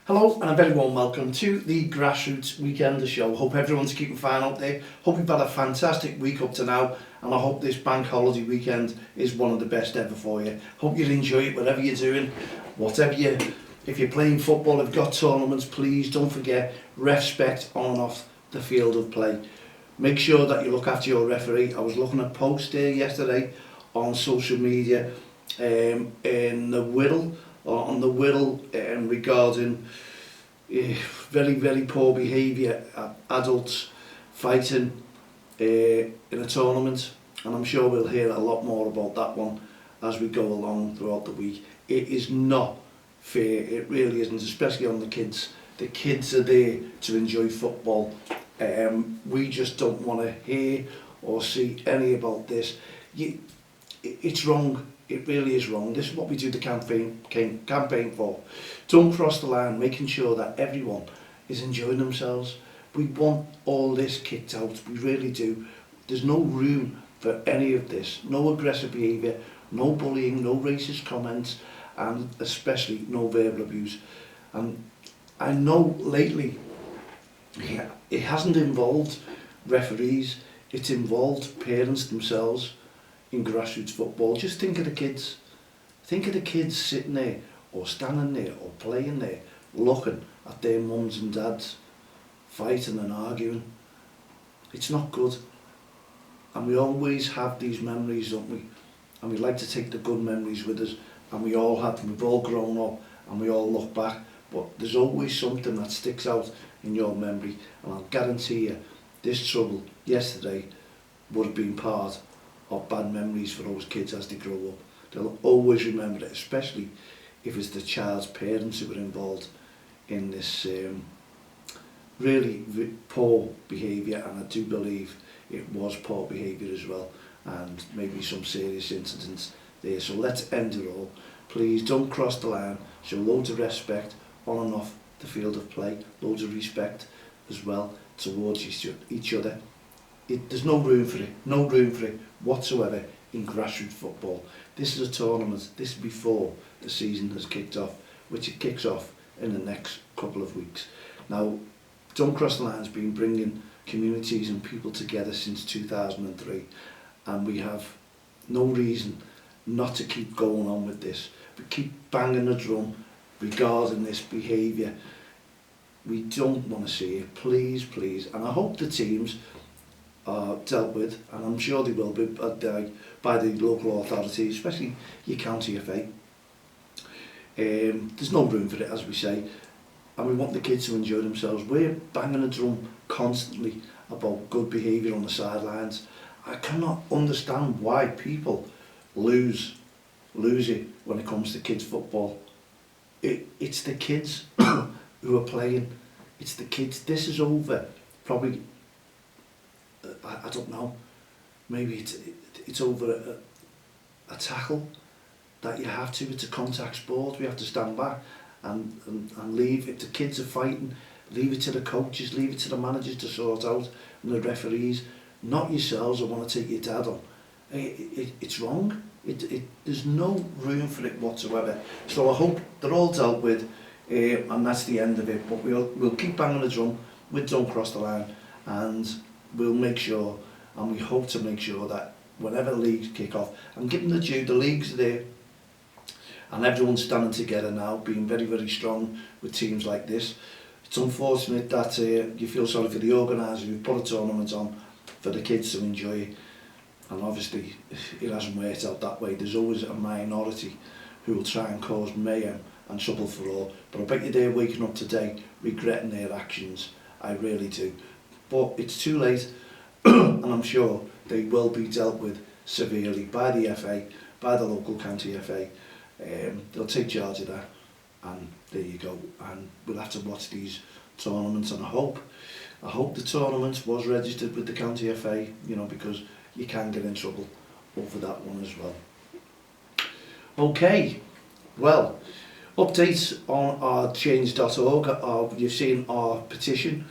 Hello and a very warm welcome to the Grassroots Weekender Show. Hope everyone's keeping fine out there. Hope you've had a fantastic week up to now, and I hope this bank holiday weekend is one of the best ever for you. Hope you enjoy it whatever you're doing, if you're playing football, if you've got tournaments, please don't forget respect on and off the field of play. Make sure that you look after your referee. I was looking at posts there yesterday on social media in the Whittle, regarding very poor behaviour at adults fighting in a tournament, and I'm sure we'll hear a lot more about that one as we go along throughout the week. It is not fair, it really isn't, especially on the kids. The kids are there to enjoy football. We just don't want to hear or see any about this. It's wrong. It really is wrong. This is what we do the campaign for. Don't cross the line, making sure that everyone is enjoying themselves. We want all this kicked out, we really do. There's no room for any of this. No aggressive behaviour, no bullying, no racist comments, and especially no verbal abuse. And I know lately it hasn't involved referees, it's involved parents themselves. In grassroots football, just think of the kids. Think of the kids sitting there, or standing there, or playing there, looking at their mums and dads fighting and arguing. It's not good. And we always have these memories, don't we? And we like to take the good memories with us, and we all have them. We've all grown up, and we all look back. But there's always something that sticks out in your memory, and I'll guarantee you, this trouble yesterday would have been part of bad memories for those kids as they grow up. They'll always remember it, especially if it's the child's parents who were involved in this really poor behaviour, and I do believe it was poor behaviour as well, and maybe some serious incidents there. So let's end it all. Please don't cross the line. Show loads of respect on and off the field of play, loads of respect as well towards each other. There's no room for it whatsoever in grassroots football. This is a tournament, this is before the season has kicked off, which it kicks off in the next couple of weeks. Now, Don't Cross the Line has been bringing communities and people together since 2003, and we have no reason not to keep going on with this. We keep banging the drum regarding this behaviour. We don't want to see it, please, and I hope the teams are dealt with, and I'm sure they will be by the local authorities, especially your county FA. There's no room for it, as we say, and we want the kids to enjoy themselves. We're banging a drum constantly about good behaviour on the sidelines. I cannot understand why people lose it when it comes to kids football. It's the kids who are playing. It's the kids. This is over probably, I don't know, maybe it's over a tackle that you have to. It's a contact sport. We have to stand back and leave. If the kids are fighting, leave it to the coaches, leave it to the managers to sort out, and the referees, not yourselves. I want to take your dad on. It's wrong. There's no room for it whatsoever. So I hope they're all dealt with, and that's the end of it. But we'll keep banging the drum with Don't Cross the Line, and we'll make sure, and we hope to make sure, that whenever leagues kick off, and given the due, the leagues are there, and everyone's standing together now, being very strong with teams like this. It's unfortunate that you feel sorry for the organisers who put a tournament on for the kids to enjoy it, and obviously it hasn't worked out that way. There's always a minority who will try and cause mayhem and trouble for all, but I bet you they're waking up today regretting their actions. I really do. But it's too late, and I'm sure they will be dealt with severely by the FA, by the local county FA. They'll take charge of that, and there you go. And we'll have to watch these tournaments, and I hope the tournament was registered with the county FA, you know, because you can get in trouble over that one as well. Okay, well, updates on our change.org. You've seen our petition,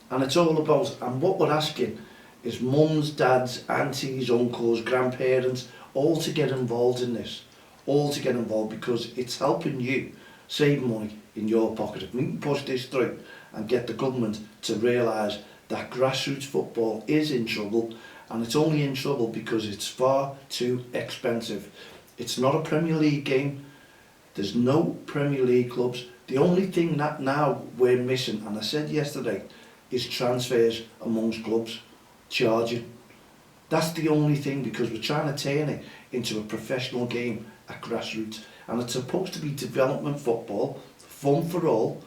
and it's all about, and what we're asking is mums, dads, aunties, uncles, grandparents, all to get involved in this, all to get involved, because it's helping you save money, in your pocket. If we can push this through and get the government to realise that grassroots football is in trouble, and it's only in trouble because it's far too expensive. It's not a Premier League game. There's no Premier League clubs. The only thing that now we're missing, and I said yesterday, is transfers amongst clubs, charging. That's the only thing, because we're trying to turn it into a professional game at grassroots. And it's supposed to be development football, fun for all.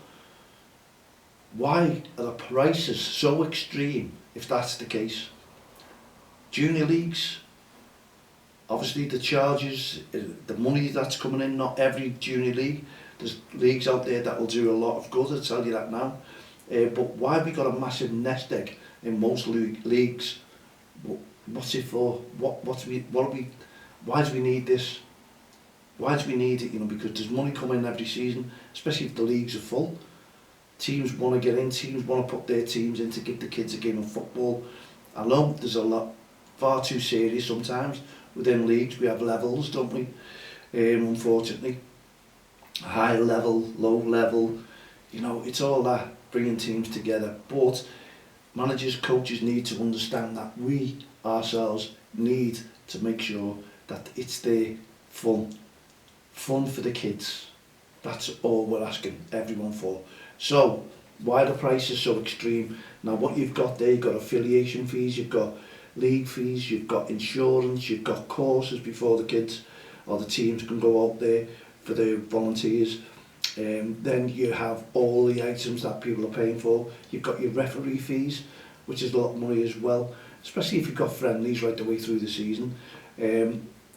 Why are the prices so extreme if that's the case? Junior leagues, obviously the charges, the money that's coming in, not every junior league. There's leagues out there that will do a lot of good, I'll tell you that now. But why have we got a massive nest egg in most leagues? What's it for? Why do we need this? Why do we need it? You know, because there's money coming in every season, especially if the leagues are full. Teams want to get in, teams want to put their teams in to give the kids a game of football. I know there's a lot, far too serious sometimes within leagues. We have levels, don't we? Unfortunately. High level, low level, you know, it's all that, bringing teams together. But managers, coaches need to understand that we ourselves need to make sure that it's there, fun for the kids. That's all we're asking everyone for. So why the price is so extreme? Now what you've got there, you've got affiliation fees, you've got league fees, you've got insurance, you've got courses before the kids or the teams can go out there for the volunteers. Then you have all the items that people are paying for. You've got your referee fees, which is a lot of money as well, especially if you've got friendlies right the way through the season.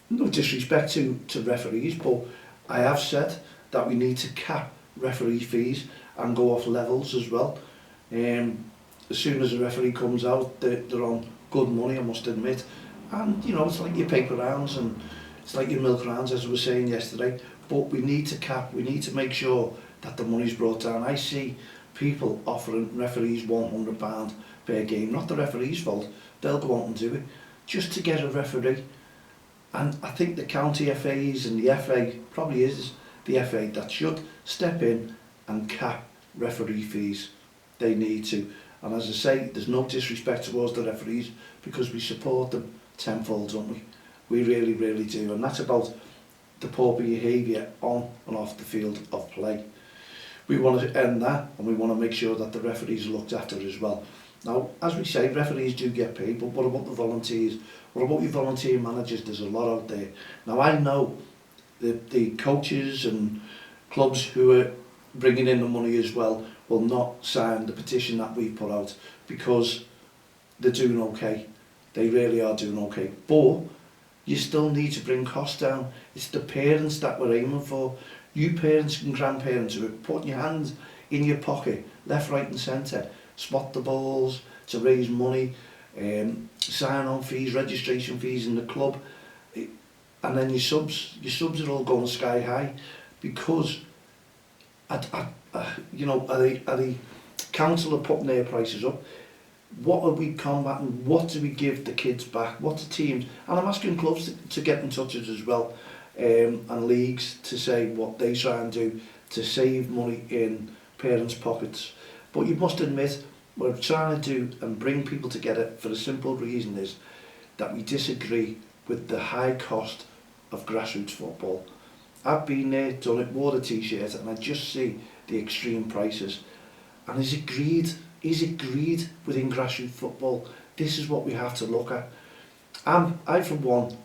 No disrespect to referees, but I have said that we need to cap referee fees and go off levels as well. As soon as a referee comes out, they're on good money, I must admit. And you know, it's like your paper rounds and it's like your milk rounds, as I was saying yesterday. But we need to cap, we need to make sure that the money's brought down. I see people offering referees £100 per game, not the referee's fault, they'll go out and do it, just to get a referee. And I think the county FAs and the FA, probably is the FA, that should step in and cap referee fees. They need to. And as I say, there's no disrespect towards the referees, because we support them tenfold, don't we? We really, really do. And that's about the poor behaviour on and off the field of play. We want to end that, and we want to make sure that the referees are looked after as well. Now, as we say, referees do get paid, but what about the volunteers? What about your volunteer managers? There's a lot out there. Now, I know the coaches and clubs who are bringing in the money as well will not sign the petition that we put out, because they're doing okay. They really are doing okay. But you still need to bring costs down. It's the parents that we're aiming for. You parents and grandparents who are putting your hands in your pocket, left, right and centre, spot the balls to raise money, sign-on fees, registration fees in the club, and then your subs are all going sky high, because you know, are the council are putting their prices up. What are we combating? What do we give the kids back? What do teams? And I'm asking clubs to get in touch with us as well, and leagues to say what they try and do to save money in parents' pockets. But you must admit, what we're trying to do and bring people together for the simple reason is that we disagree with the high cost of grassroots football. I've been there, done it, wore the t-shirt, and I just see the extreme prices. And is it greed? Is it greed within grassroots football? This is what we have to look at. I, for one,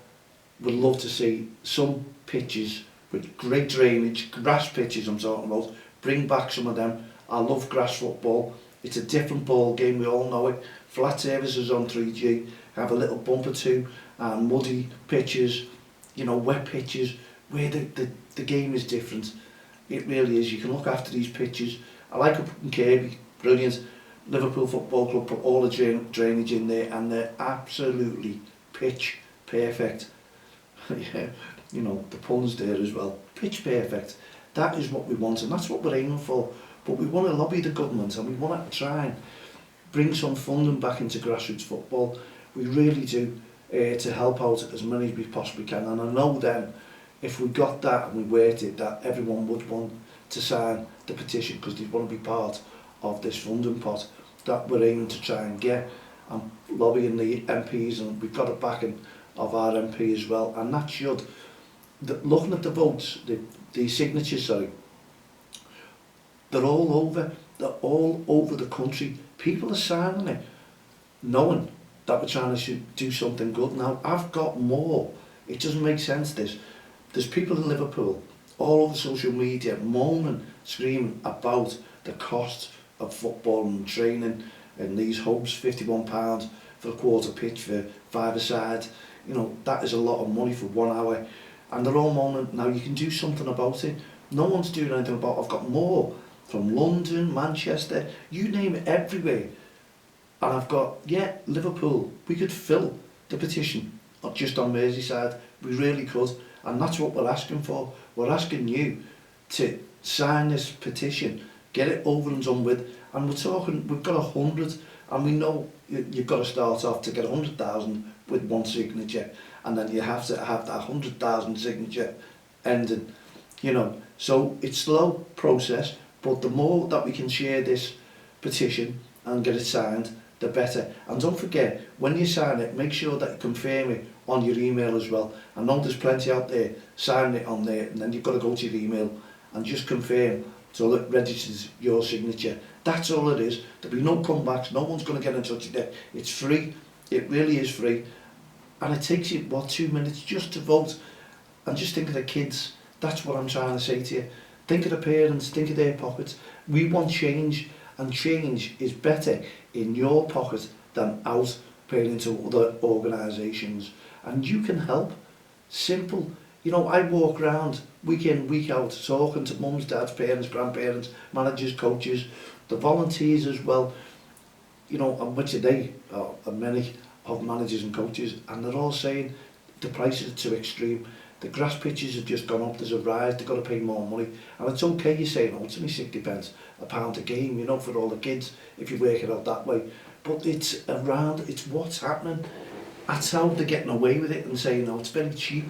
would love to see some pitches with great drainage, grass pitches I'm talking about, bring back some of them. I love grass football. It's a different ball game, we all know it. Flat surfaces on 3G, have a little bump or two, and muddy pitches, you know, wet pitches, where the game is different. It really is. You can look after these pitches. I like up in Kirby, brilliant. Liverpool Football Club put all the drainage in there, and they're absolutely pitch perfect. Yeah, you know, the pun's there as well. Pitch perfect. That is what we want, and that's what we're aiming for. But we want to lobby the government, and we want to try and bring some funding back into grassroots football. We really do, to help out as many as we possibly can. And I know then, if we got that and we worked it, that everyone would want to sign the the petition because they want to be part of this funding pot that we're aiming to try and get. I'm lobbying the MPs, and we've got a backing of our MP as well, and that should, looking at the votes, the signatures, sorry, they're all over the country. People are signing it, knowing that we're trying to do something good. Now, I've got more. It doesn't make sense, this. There's people in Liverpool, all over social media, moaning, screaming about the cost of football and training in these hubs, £51 for a quarter pitch for five-a-side. You know, that is a lot of money for 1 hour. And they're all moaning, now you can do something about it. No one's doing anything about it. I've got more from London, Manchester, you name it, everywhere. And I've got, yeah, Liverpool, we could fill the petition, not just on Merseyside, we really could. And that's what we're asking for. We're asking you to sign this petition, get it over and done with. And we're talking, we've got 100, and we know you've got to start off to get 100,000 with one signature, and then you have to have that 100,000 signature ending, you know. So it's a slow process, but the more that we can share this petition and get it signed, the better. And don't forget, when you sign it, make sure that you confirm it on your email as well. I know there's plenty out there, sign it on there, and then you've got to go to your email and just confirm so it registers your signature. That's all it is. There'll be no comebacks, no one's going to get in touch with you. It's free, it really is free. And it takes you, what, 2 minutes just to vote. And just think of the kids. That's what I'm trying to say to you. Think of the parents, think of their pockets. We want change, and change is better in your pocket than out paying into other organisations. And you can help. Simple. You know, I walk around week in, week out, talking to mums, dads, parents, grandparents, managers, coaches, the volunteers as well. You know, and which they are many of managers and coaches, and they're all saying the prices are too extreme. The grass pitches have just gone up, there's a rise, they've got to pay more money. And it's okay, you're saying, oh, it's only 60 pence a pound a game, you know, for all the kids, if you work it out that way. But it's around, it's what's happening. That's how they're getting away with it and saying, oh, it's very cheap.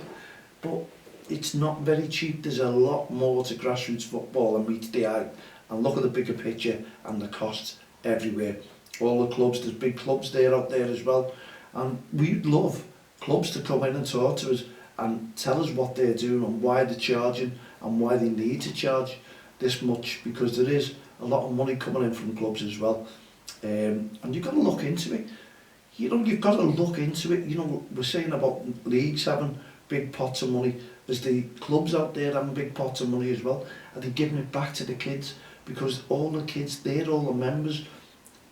But it's not very cheap. There's a lot more to grassroots football and meets the eye. And look at the bigger picture and the costs everywhere. All the clubs, there's big clubs there out there as well. And we'd love clubs to come in and talk to us and tell us what they're doing and why they're charging and why they need to charge this much, because there is a lot of money coming in from clubs as well. And you've got to look into it. You know, you've got to look into it. You know, we're saying about leagues having big pots of money. There's the clubs out there having big pots of money as well. Are they giving it back to the kids? Because all the kids, they're all the members.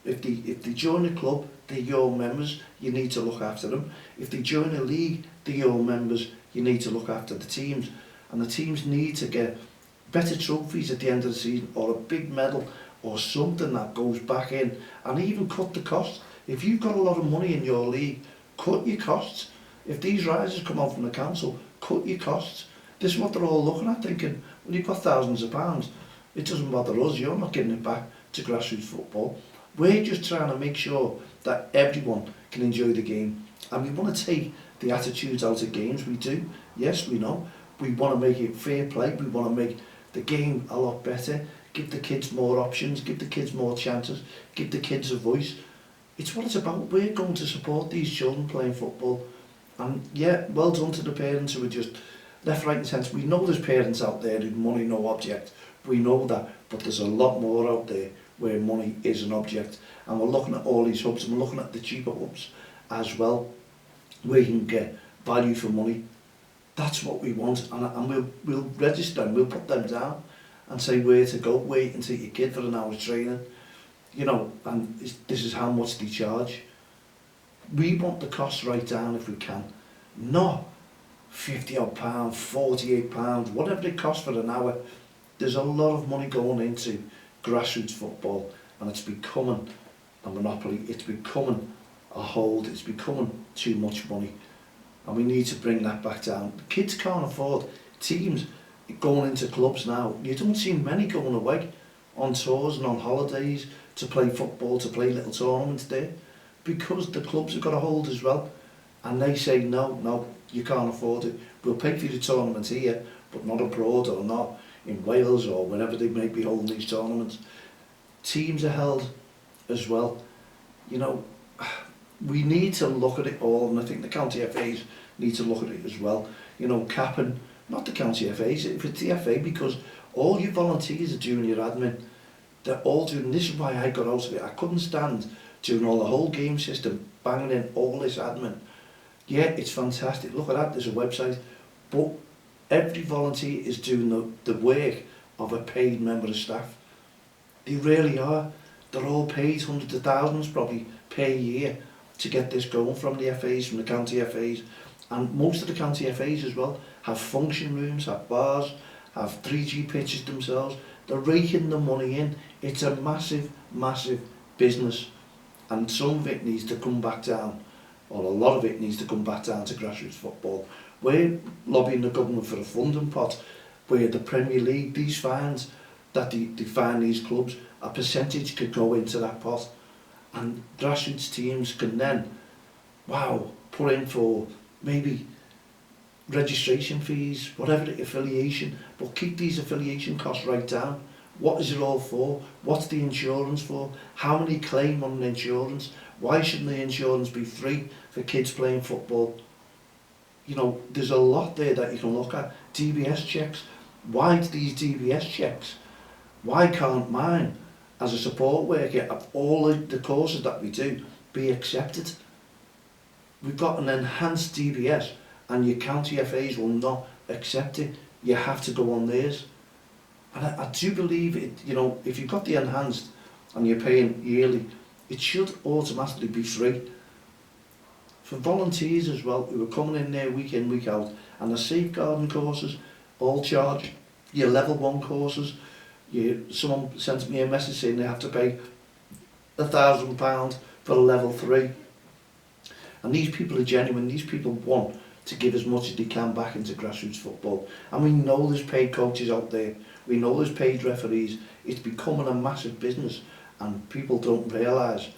If they join a club, they're your members, you need to look after them. If they join a league, they're your members, you need to look after the teams. And the teams need to get better trophies at the end of the season, or a big medal, or something that goes back in, and even cut the costs. If you've got a lot of money in your league, cut your costs. If these rises come out from the council, cut your costs. This is what they're all looking at, thinking, well, you've got thousands of pounds, it doesn't bother us, you're not giving it back to grassroots football. We're just trying to make sure that everyone can enjoy the game. And we want to take the attitudes out of games. We do. Yes, we know. We want to make it fair play. We want to make the game a lot better. Give the kids more options. Give the kids more chances. Give the kids a voice. It's what it's about. We're going to support these children playing football. And yeah, well done to the parents who are just left, right and centre. We know there's parents out there who money no object. We know that. But there's a lot more out there where money is an object, and we're looking at all these hubs, and we're looking at the cheaper hubs as well, where you can get value for money. That's what we want, and we'll register and we'll put them down and say where to go. Wait and take your kid for an hour's training, you know, and this is how much they charge. We want the cost right down if we can, not £50 odd, £48, whatever it costs for an hour. There's a lot of money going into grassroots football, and it's becoming a monopoly, it's becoming a hold, it's becoming too much money, and we need to bring that back down. The kids can't afford teams going into clubs now. You don't see many going away on tours and on holidays to play football, to play little tournaments there, because the clubs have got a hold as well, and they say no, you can't afford it, we'll pay for your tournament here but not abroad, or not, in Wales or wherever they may be holding these tournaments. Teams are held as well. You know, we need to look at it all, and I think the county FAs need to look at it as well. You know, capping, not the county FAs, if it's the FA, because all your volunteers are doing your admin. They're all doing, this is why I got out of it. I couldn't stand doing all the whole game system, banging in all this admin. Yeah, it's fantastic. Look at that, there's a website. But every volunteer is doing the work of a paid member of staff. They really are. They're all paid hundreds of thousands probably per year to get this going, from the FAs, from the county FAs. And most of the county FAs as well have function rooms, have bars, have 3G pitches themselves. They're raking the money in. It's a massive, massive business. And some of it needs to come back down, or a lot of it needs to come back down to grassroots football. We're lobbying the government for a funding pot where the Premier League, these fines that they fine these clubs, a percentage could go into that pot. And grassroots teams can then, put in for maybe registration fees, whatever the affiliation, but keep these affiliation costs right down. What is it all for? What's the insurance for? How many claim on the insurance? Why shouldn't the insurance be free for kids playing football? You know, there's a lot there that you can look at. DBS checks. Why do these DBS checks? Why can't mine, as a support worker, of all the courses that we do, be accepted? We've got an enhanced DBS, and your county FAs will not accept it. You have to go on theirs. And I do believe it, you know, if you've got the enhanced and you're paying yearly, it should automatically be free. For volunteers as well, who are coming in there week in, week out, and the safeguarding courses all charge. Your level 1 courses, someone sent me a message saying they have to pay £1,000 for a level 3. And these people are genuine. These people want to give as much as they can back into grassroots football. And we know there's paid coaches out there. We know there's paid referees. It's becoming a massive business, and people don't realise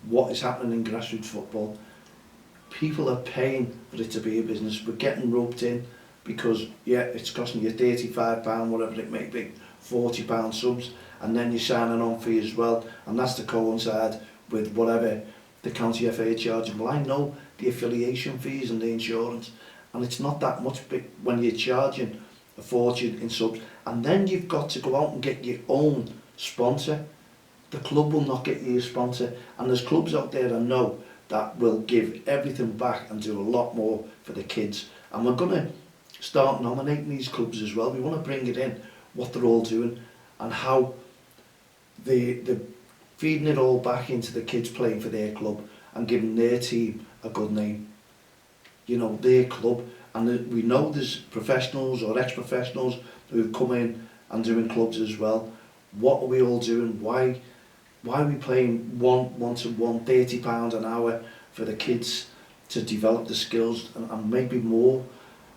what is happening in grassroots football. People are paying for it to be a business. We're getting roped in because, yeah, it's costing you £35, whatever it may be, £40 subs, and then you're signing on fee as well, and that's to coincide with whatever the county FA are charging. Well, I know the affiliation fees and the insurance, and it's not that much when you're charging a fortune in subs, and then you've got to go out and get your own sponsor. The club will not get you a sponsor, and there's clubs out there I know that will give everything back and do a lot more for the kids. And we're going to start nominating these clubs as well. We want to bring it in, what they're all doing, and how they're feeding it all back into the kids playing for their club and giving their team a good name. You know, their club. And we know there's professionals or ex-professionals who've come in and doing clubs as well. What are we all doing? Why are we playing one-to-one, £30 an hour for the kids to develop the skills, and maybe more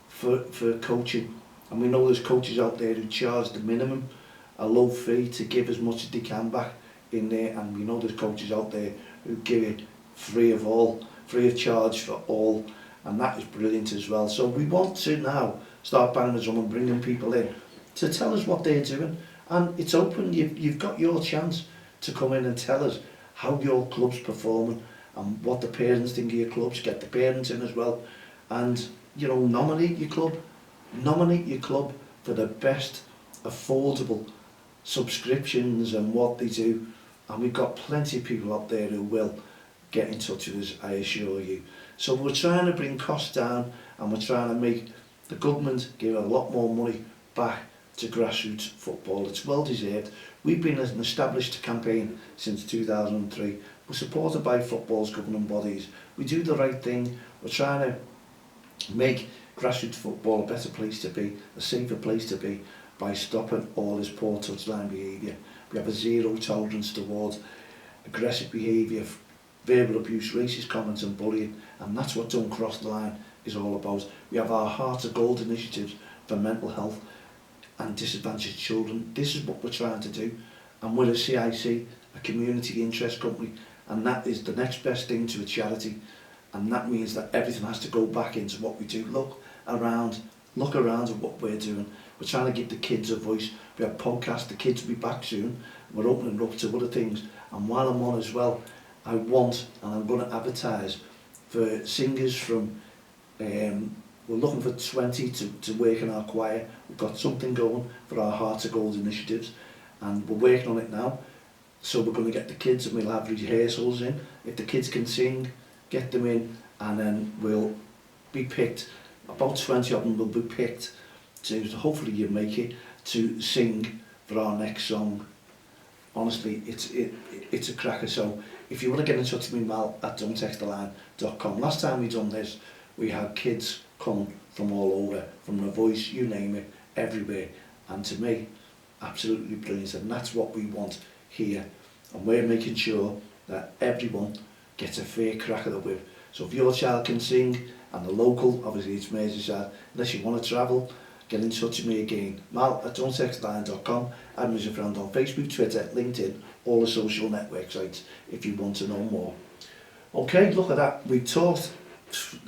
for coaching? And we know there's coaches out there who charge the minimum, a low fee, to give as much as they can back in there, and we know there's coaches out there who give it free of charge for all, and that is brilliant as well. So we want to now start banging the drum and bringing people in to tell us what they're doing, and it's open. You've got your chance to come in and tell us how your club's performing and what the parents think of your clubs. Get the parents in as well, and you know, nominate your club for the best affordable subscriptions and what they do. And we've got plenty of people out there who will get in touch with us, I assure you. So we're trying to bring costs down, and we're trying to make the government give a lot more money back to grassroots football. It's well deserved. We've been an established campaign since 2003. We're supported by football's governing bodies. We do the right thing. We're trying to make grassroots football a better place to be, a safer place to be, by stopping all this poor touchline behaviour. We have a zero tolerance towards aggressive behaviour, verbal abuse, racist comments and bullying, and that's what Don't Cross the Line is all about. We have our Heart of Gold initiatives for mental health and disadvantaged children. This is what we're trying to do, and we're a CIC, a community interest company, and that is the next best thing to a charity, and that means that everything has to go back into what we do. Look around at what we're doing. We're trying to give the kids a voice. We have podcasts, the kids will be back soon. We're opening up to other things. And while I'm on as well, I want, and I'm going to advertise for singers from, we're looking for 20 to work in our choir. We've got something going for our Hearts of Gold initiatives, and we're working on it now. So we're going to get the kids, and we'll have rehearsals in. If the kids can sing, get them in, and then we'll be picked. About 20 of them will be picked to, hopefully you make it, to sing for our next song. Honestly, it's a cracker. So if you want to get in touch with me, Mal at don'ttexttheline.com. Last time we done this, we had kids come from all over, from The Voice, you name it, everywhere. And to me, absolutely brilliant. And that's what we want here. And we're making sure that everyone gets a fair crack of the whip. So if your child can sing, and the local, obviously it's Merseyside, unless you want to travel, get in touch with me again. Mal at don'ttexttheline.com. Add me as a friend on Facebook, Twitter, LinkedIn, all the social network sites if you want to know more. Okay, look at that. We talked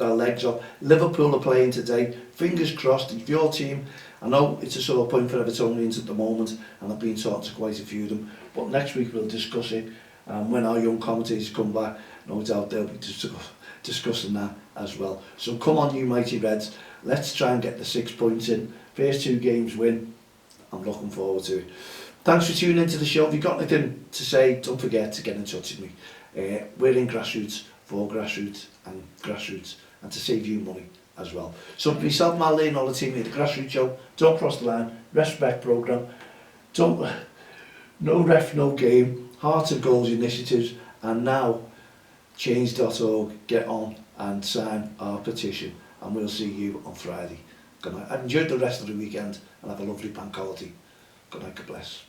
our legs up. Liverpool are playing today. Fingers crossed. If your team, I know it's a sore point for Evertonians at the moment, and I've been talking to quite a few of them, but next week we'll discuss it. When our young commentators come back, no doubt they'll be discussing that as well. So come on, you mighty Reds. Let's try and get the 6 points in. First 2 games win. I'm looking forward to it. Thanks for tuning into the show. If you've got anything to say, don't forget to get in touch with me. We're in Grassroots for Grassroots, and to save you money as well. So myself, Mal Lee, and all the team here, the Grassroots show, don't cross the line, respect programme, no ref, no game, Hearts of Goals initiatives, and now change.org, get on and sign our petition, and we'll see you on Friday. Good night. I've enjoyed the rest of the weekend, and have a lovely bank holiday. Good night, God bless.